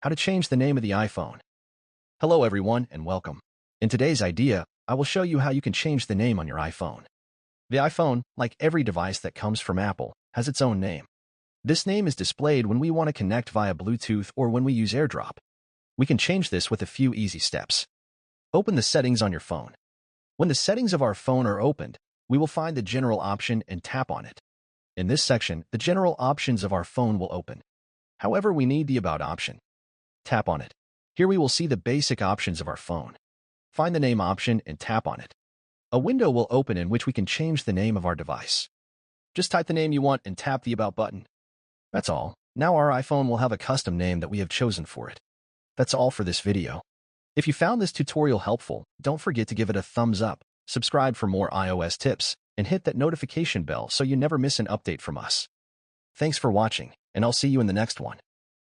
How to change the name of the iPhone. Hello everyone and welcome. In today's idea, I will show you how you can change the name on your iPhone. The iPhone, like every device that comes from Apple, has its own name. This name is displayed when we want to connect via Bluetooth or when we use AirDrop. We can change this with a few easy steps. Open the settings on your phone. When the settings of our phone are opened, we will find the General option and tap on it. In this section, the general options of our phone will open. However, we need the About option. Tap on it. Here we will see the basic options of our phone. Find the Name option and tap on it. A window will open in which we can change the name of our device. Just type the name you want and tap the About button. That's all. Now our iPhone will have a custom name that we have chosen for it. That's all for this video. If you found this tutorial helpful, don't forget to give it a thumbs up, subscribe for more iOS tips, and hit that notification bell so you never miss an update from us. Thanks for watching, and I'll see you in the next one.